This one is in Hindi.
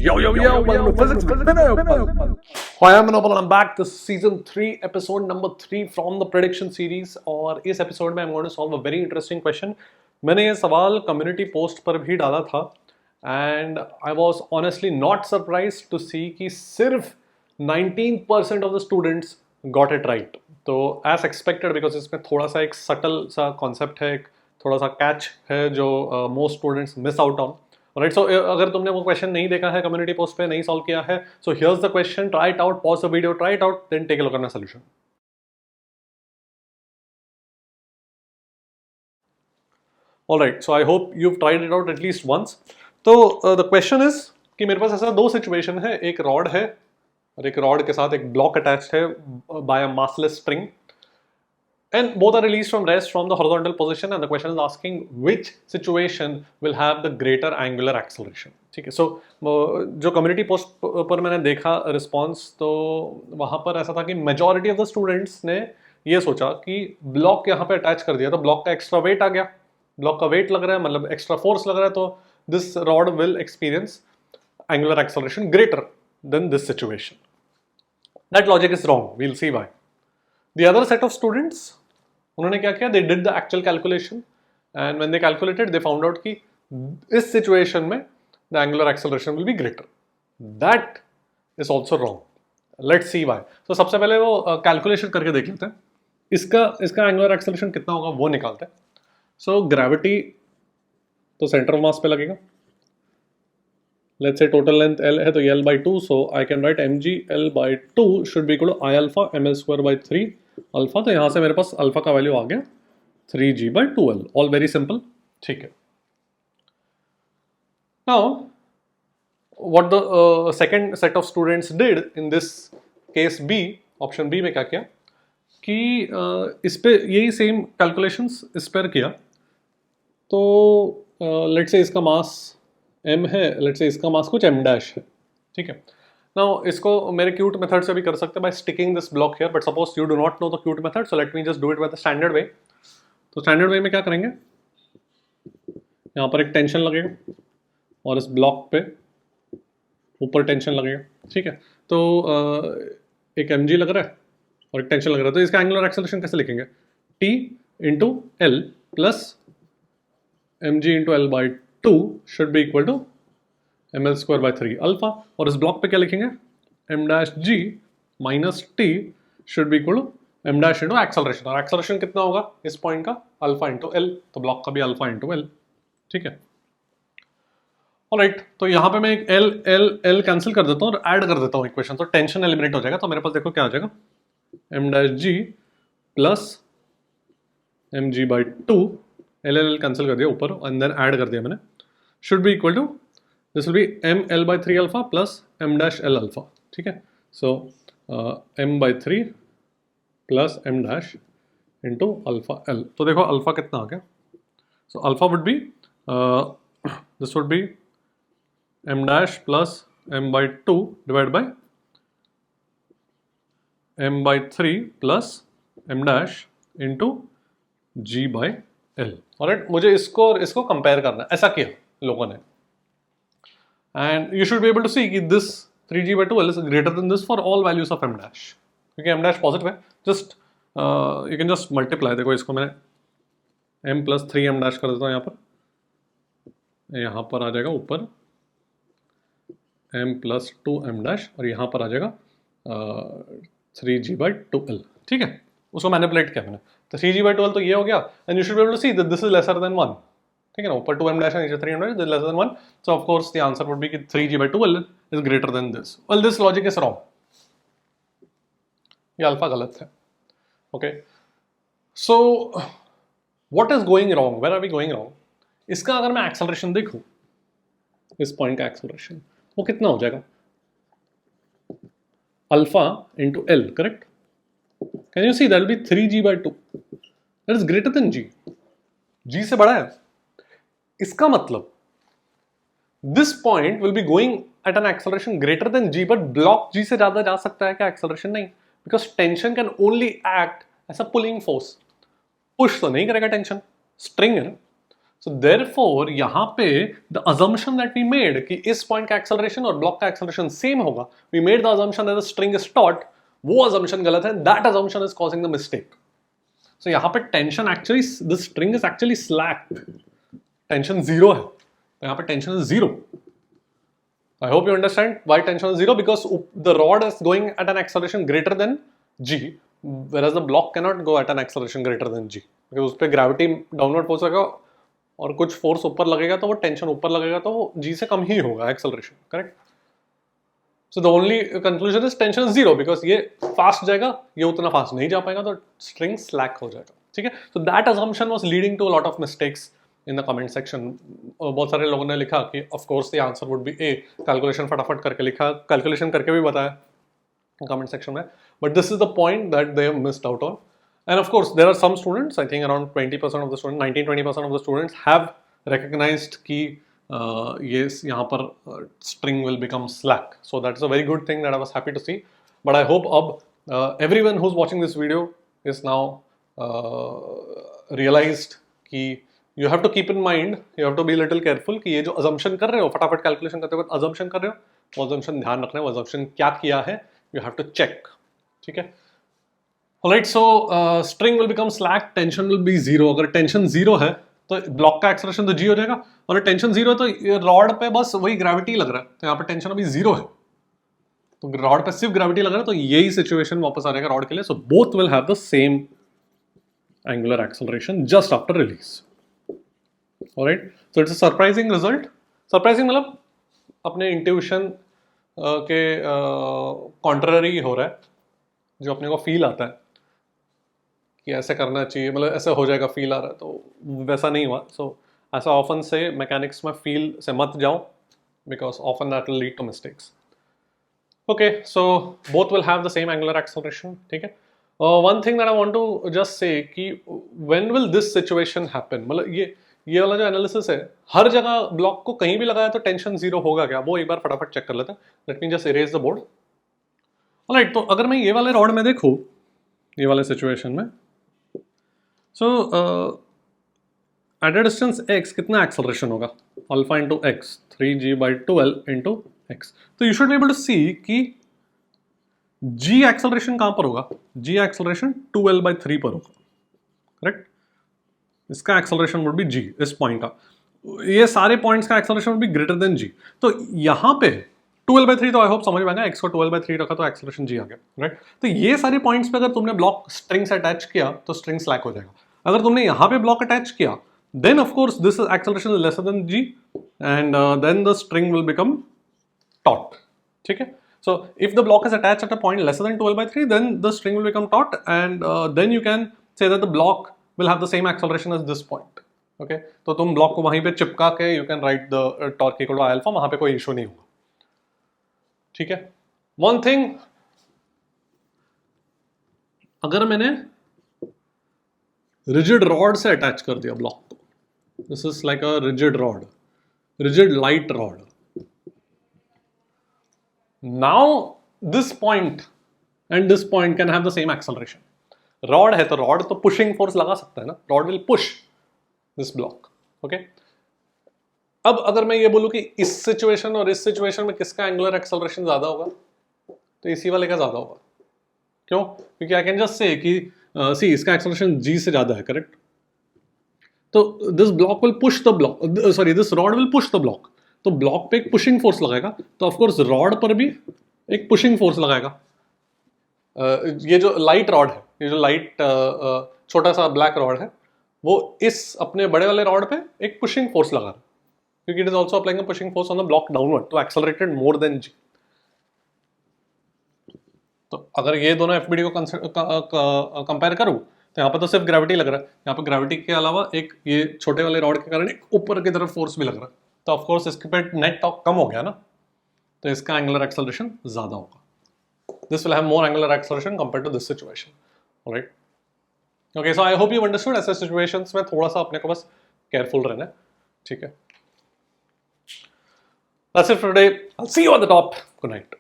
Yo, welcome to Physics with Vinay. Hi, I'm Manopal and I'm back. This is season 3, episode number 3 from the prediction series. और इस episode में I'm going to solve a very interesting question. मैंने ये सवाल community post पर भी डाला था and I was honestly not surprised to see कि सिर्फ 19% of the students got it right. तो as expected because इसमें थोड़ा सा एक subtle सा concept है, एक थोड़ा सा catch है जो most students miss out on. Right so अगर तुमने वो क्वेश्चन नहीं देखा है कम्युनिटी पोस्ट पे नहीं सॉल्व किया है so here's the question try it out pause the video try it out then take a look on the solution alright so I hope you have tried it out at least once तो द क्वेश्चन इज कि मेरे पास ऐसा दो सिचुएशन है एक रॉड है और एक रॉड के साथ एक ब्लॉक अटैच्ड है by a massless string and both are released from rest from the horizontal position and the question is asking which situation will have the greater angular acceleration. ठीक है, so जो कम्युनिटी पोस्ट पर मैंने देखा रिस्पॉन्स तो वहाँ पर ऐसा था कि मेजॉरिटी ऑफ द स्टूडेंट्स ने ये सोचा कि ब्लॉक यहाँ पे अटैच कर दिया तो ब्लॉक का एक्स्ट्रा वेट आ गया, ब्लॉक का वेट लग रहा है मतलब एक्स्ट्रा फोर्स लग रहा है तो this rod will experience angular acceleration greater than this situation. That logic is wrong, we will see why. The other set of students उन्होंने क्या किया, they did the actual calculation and when they calculated they found out कि इस सिचुएशन में the angular acceleration will be greater. That is also wrong. Let's see why. तो सबसे पहले वो कैलकुलेशन करके देख लेते हैं. इसका एंगुलर एक्सेलरेशन कितना होगा वो निकालते हैं. सो ग्रेविटी तो सेंटर ऑफ मास पे लगेगा. Let's say total length L है तो L by 2, so I can write mg L by 2 should be equal to I alpha ml square by 3 alpha. तो यहाँ से मेरे पास अल्फा का वैल्यू आ गया 3g by 2l. All very simple. ठीक है. Now what the second set of students did in this case B, option B में क्या किया कि इस पे यही सेम कैलकुलेशंस इस पर किया. तो लेट्स से इसका मास m है, लेट्स से इसका मास कुछ m डैश है. ठीक है. नाउ इसको मेरे क्यूट मेथड से भी कर सकते हैं by sticking this block here, but suppose you do not know the cute method so let me just do it by the standard way. तो स्टैंडर्ड वे में क्या करेंगे, यहाँ पर एक टेंशन लगेगा और इस ब्लॉक पे ऊपर टेंशन लगेगा. ठीक है. तो एक mg लग रहा है और एक टेंशन लग रहा है तो इसका एंगुलर एक्सेलरेशन कैसे लिखेंगे, t into L plus mg into L by 2 should be equal to ml square by 3 alpha. और इस ब्लॉक पे क्या लिखेंगे, m dash g minus t should be equal to m dash into acceleration. और एक्सेलरेशन कितना होगा इस पॉइंट का, अल्फा इंटू एल. तो ब्लॉक का भी अल्फा इंटू एल. ठीक है. ऑलराइट. तो यहाँ पे मैं एक l कैंसिल कर देता हूँ और ऐड कर देता हूँ इक्वेशन, तो टेंशन एलिमिनेट हो जाएगा. तो मेरे पास देखो क्या आ जाएगा, m dash g plus mg by 2 L cancel कर दिया ऊपर एंड देन ऐड कर दिया मैंने, should be equal to this will be m l by 3 alpha plus m dash l alpha. ठीक है. So m by 3 plus m dash into alpha l. तो देखो अल्फा कितना आ गया. So alpha would be this would be m dash plus m by 2 divide by m by 3 plus m dash into g by l. Alright. मुझे इसको और इसको कंपेयर करना है, ऐसा किया लोगों ने. And you should be able to see कि this 3g by 2l is greater than this for all values of m dash. क्योंकि m dash पॉजिटिव है, just you can just multiply. देखो इसको मैंने m प्लस 3m dash कर देता हूँ यहाँ पर आ जाएगा ऊपर m प्लस 2m dash और यहाँ पर आ जाएगा 3g by 2l. ठीक है. उसको मैनिपुलेट किया मैंने. तो 3g by 2l तो ये हो गया and you should be able to see that this is lesser than 1. ठीक है ना, ऊपर 2m dash है नीचे 3m dash, this is lesser than 1. So of course the answer would be कि 3g by 2l is greater than this. Well, this logic is wrong. ये अल्फा गलत है. Okay. So what is going wrong? Where are we going wrong? इसका अगर मैं एक्सेलरेशन देखूं, इस पॉइंट का एक्सेलरेशन वो कितना हो जाएगा, alpha into L. Correct. Can you see that will be 3g by 2. That is greater than g. g से बड़ा है. इसका मतलब this point will be going at an acceleration greater than g, but block g से ज्यादा जा सकता है क्या एक्सेलरेशन? नहीं, because tension can only act as a pulling force. Push तो नहीं करेगा टेंशन, स्ट्रिंग है ना. सो देयरफॉर यहाँ पे the assumption that we made कि इस पॉइंट का एक्सेलरेशन और ब्लॉक का एक्सेलरेशन सेम होगा, we made the assumption that the string is taut, वो अजम्पशन गलत है, that assumption is causing the mistake. So यहाँ पे tension actually, the string is actually slack, tension zero है, तो यहाँ पे tension is zero. I hope you understand why tension is zero, because the rod is going at an acceleration greater than g, whereas the block cannot go at an acceleration greater than g, because उस पे gravity downward force लगेगा और कुछ force ऊपर लगेगा तो वो tension ऊपर लगेगा तो वो g से कम ही होगा acceleration, correct? So the only conclusion is tension is zero, because ये fast जाएगा, ये उतना fast नहीं जा पाएगा तो string slack हो जाएगा, ठीक है? So that assumption was leading to a lot of mistakes in the comment section. बहुत सारे लोगों ने लिखा कि of course the answer would be A, calculation फटाफट करके लिखा, कैलकुलेशन करके भी बताया comment section में, but this is the point that they have missed out on. And of course there are some students, I think around 20% of the students, 19-20% of the students have recognized कि ये यहाँ पर string will become slack, so that's a very good thing that I was happy to see. But I hope अब everyone who's watching this video is now realized कि you have to keep in mind, you have to be little careful कि ये जो assumption कर रहे हो, फटाफट कैलकुलेशन करते वक्त assumption कर रहे हो, वो assumption ध्यान रखना है, वो assumption क्या किया है, you have to check, ठीक है? Alright, so string will become slack, tension will be zero. अगर tension zero है तो ब्लॉक का एक्सेलरेशन तो g हो जाएगा, और टेंशन जीरो है तो रॉड पे बस वही ग्रेविटी लग रहा है, तो यहाँ पे टेंशन अभी जीरो है, तो रॉड पे सिर्फ ग्रेविटी लग रहा है, तो यही सिचुएशन वापस आ जाएगा रॉड के लिए. सो both will have the same angular acceleration just after release. Alright, so it's a surprising result. Surprising मतलब अपने इंट्यूशन के कॉन्ट्ररी हो रहा है, जो अपने को फील आता है कि ऐसे करना चाहिए, मतलब ऐसे हो जाएगा, फील आ रहा है, तो वैसा नहीं हुआ. सो ऐसा ऑफन से मैकेनिक्स में फील से मत जाओ, because often that will lead to mistakes. Okay, so both will have the same angular acceleration, ठीक है. One thing that I want to just say कि when will this situation happen, मतलब ये वाला जो एनालिसिस है, हर जगह ब्लॉक को कहीं भी लगाया तो टेंशन जीरो होगा क्या, वो एक बार फटाफट चेक कर लेते हैं. Late me just erase the board. Alright, तो अगर मैं ये वाले रॉड में देखूं, ये वाले सिचुएशन में, so at a distance x कितना एक्सेलरेशन होगा, alpha into x, 3g/12 into x. तो you should be able to see कि g एक्सेलरेशन कहां पर होगा, g एक्सेलरेशन 2l/3 पर होगा, करेक्ट. इसका एक्सेलरेशन वुड बी g, इस पॉइंट का, ये सारे पॉइंट्स का acceleration would be greater than g. तो यहां पे 12/3 तो आई होप समझ में आ गया, x को 12/3 रखा तो एक्सेलरेशन g आ गया, राइट. तो ये सारे पॉइंट्स पे अगर तुमने ब्लॉक स्ट्रिंग से अटैच किया तो स्ट्रिंग स्लैक हो जाएगा. अगर तुमने यहां पे ब्लॉक अटैच किया, then of course this acceleration is lesser than g, and then the string will become taut, ठीक है. So if the block is attached at a point lesser than 12/3, then the string will become taut, and then you can say that the block will have the same acceleration as this point, okay. तो तुम ब्लॉक को वहीं पे चिपका के you can write the torque equal to alpha, वहां पे कोई इशू नहीं होगा, ठीक है. One thing, अगर मैंने रिजिड रॉड से अटैच कर दिया ब्लॉक को, this is like a rigid rod, rigid light rod. Now this point and this point can have the same acceleration. Rod है तो रॉड तो पुशिंग फोर्स लगा सकता है ना, rod will push this block, okay. अब अगर मैं ये बोलूं कि इस सिचुएशन और इस सिचुएशन में किसका एंगुलर एक्सेलरेशन ज्यादा होगा, तो इसी वाले का ज्यादा होगा. क्यों? क्योंकि आई कैन जस्ट से कि सी इसका एक्सेलरेशन g से ज्यादा है, करेक्ट. तो this block will push the block, sorry this rod will push the block, तो ब्लॉक पे एक पुशिंग फोर्स लगाएगा, तो ऑफ कोर्स रॉड पर भी एक पुशिंग फोर्स लगाएगा. ये जो लाइट रॉड है, ये जो लाइट छोटा सा ब्लैक रॉड है, वो इस अपने बड़े वाले रॉड पे एक पुशिंग फोर्स लगा रहा है, क्योंकि it is also applying a pushing force on the block downward, तो एक्सेलरेटेड मोर देन g. तो अगर ये दोनों एफबीडी को कंपेयर करूं, तो यहाँ पर तो सिर्फ ग्रेविटी लग रहा है, यहाँ पर ग्रेविटी के अलावा एक ये छोटे वाले रॉड के कारण एक ऊपर की तरफ फोर्स भी लग रहा है, तो ऑफ कोर्स इसके पे नेट टॉर्क कम हो गया ना, तो इसका एंगुलर एक्सेलरेशन ज्यादा होगा. This will have more angular acceleration compare to this situation. Alright, okay, so I hope you understood. ऐसे सिचुएशंस में थोड़ा सा अपने को बस केयरफुल रहना है, ठीक है. That's it for today. I'll see you on the top. Good night.